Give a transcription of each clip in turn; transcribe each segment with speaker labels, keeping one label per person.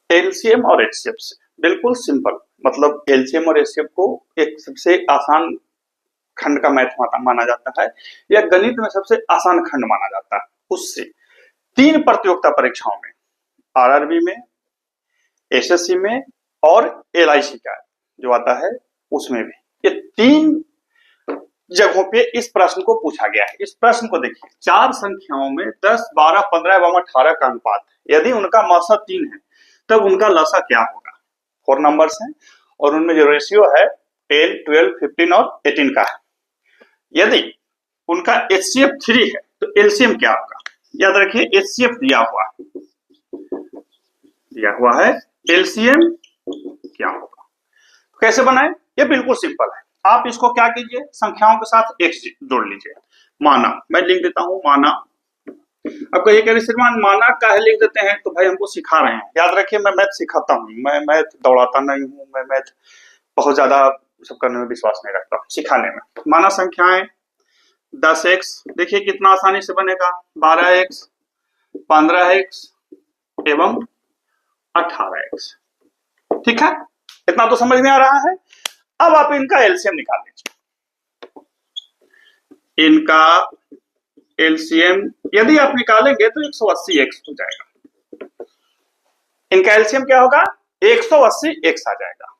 Speaker 1: LCM और HCF से बिल्कुल सिंपल, मतलब एलसीएम और एचसीएफ को एक सबसे आसान खंड का मैथ माना जाता है या गणित में सबसे आसान खंड माना जाता है। उससे 3 प्रतियोगिता परीक्षाओं में, आरआरबी में, एसएससी में और एलआईसी का जो आता है उसमें भी, ये 3 जगहों पे इस प्रश्न को पूछा गया है। इस प्रश्न को देखिए, 4 संख्याओं में 10, 12, 15 एवं 18 का अनुपात है। यदि उनका मौसा 3 है तब उनका लसा क्या होगा। 4 नंबर्स हैं और उनमें जो रेशियो है 10, 12, 15 और 18 का है। यदि उनका एचसीएफ 3 है तो एलसीएम क्या होगा। याद रखिए, एचसीएफ दिया हुआ है, एलसीएम क्या होगा। कैसे बनाए, ये बिल्कुल सिंपल है। आप इसको क्या कीजिए, संख्याओं के साथ x जोड़ लीजिए। माना, मैं लिख देता हूं माना। आपको ये कह रहे श्रीमान माना काहे लिख देते हैं, तो भाई हमको सिखा रहे हैं। याद रखिए, मैं मैथ सिखाता हूँ, मैं मैथ दौड़ाता नहीं हूँ, मैं मैथ बहुत ज्यादा सब करने में विश्वास नहीं रखता हूँ, सिखाने में। माना संख्याएं 10x, देखिए कितना आसानी से बनेगा, 12x, 15x एवं 18x। ठीक है, इतना तो समझ में आ रहा है। अब आप इनका एलसीएम निकाल लीजिए। इनका एलसीएम यदि आप निकालेंगे तो 180x हो जाएगा। इनका एलसीएम क्या होगा, 180x आ जाएगा।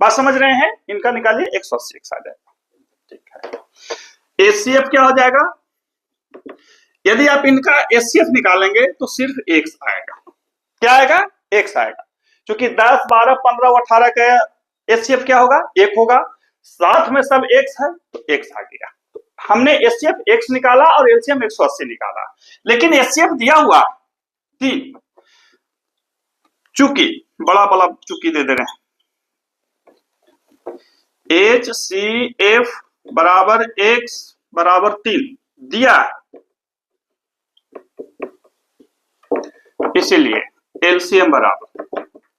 Speaker 1: बात समझ रहे हैं, इनका निकालिए 180x आ जाएगा। ठीक है, एचसीएफ क्या हो जाएगा, यदि आप इनका एचसीएफ निकालेंगे तो सिर्फ x आएगा। क्या आएगा, x आएगा। क्योंकि 10, 12, 15 और 18 का एचसीएफ क्या होगा, 1 होगा। साथ में सब x है तो x आ गया। तो हमने एचसीएफ x निकाला और एलसीएम 180 निकाला, लेकिन एचसीएफ दिया हुआ 3। चूंकि बड़ा चूंकि दे रहे हैं, HCF बराबर x बराबर 3 दिया, इसीलिए एलसीएम बराबर,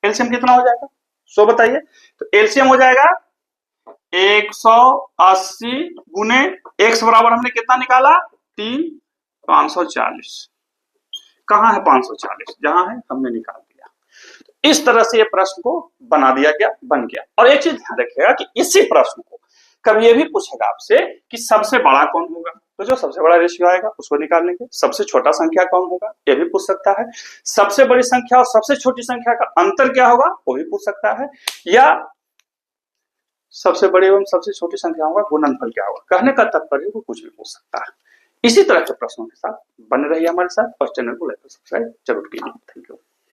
Speaker 1: एलसीएम कितना हो जाएगा, सो बताइए। तो एलसीएम हो जाएगा 180 गुने x बराबर हमने कितना निकाला 3, 540। कहां है 540, जहां है हमने निकाल दिया। तो इस तरह से ये प्रश्न को बना दिया गया, बन गया। और एक चीज ध्यान रखिएगा कि इसी प्रश्न को कभी ये भी पूछेगा आपसे कि सबसे बड़ा कौन होगा, तो जो सबसे बड़ा रेशियो आएगा उसको निकाल लेंगे। सबसे छोटा संख्या कौन होगा, ये भी पूछ सकता है। सबसे बड़ी संख्या और सबसे छोटी संख्या का अंतर क्या होगा, वो भी पूछ सकता है। या सबसे बड़ी एवं सबसे छोटी संख्याओं का गुणनफल क्या होगा। कहने का तात्पर्य वो कुछ भी पूछ सकता है। इसी तरह के प्रश्नों के साथ बने रहिए हमारे साथ और चैनल को लाइक और सब्सक्राइब जरूर कीजिए। Thank you.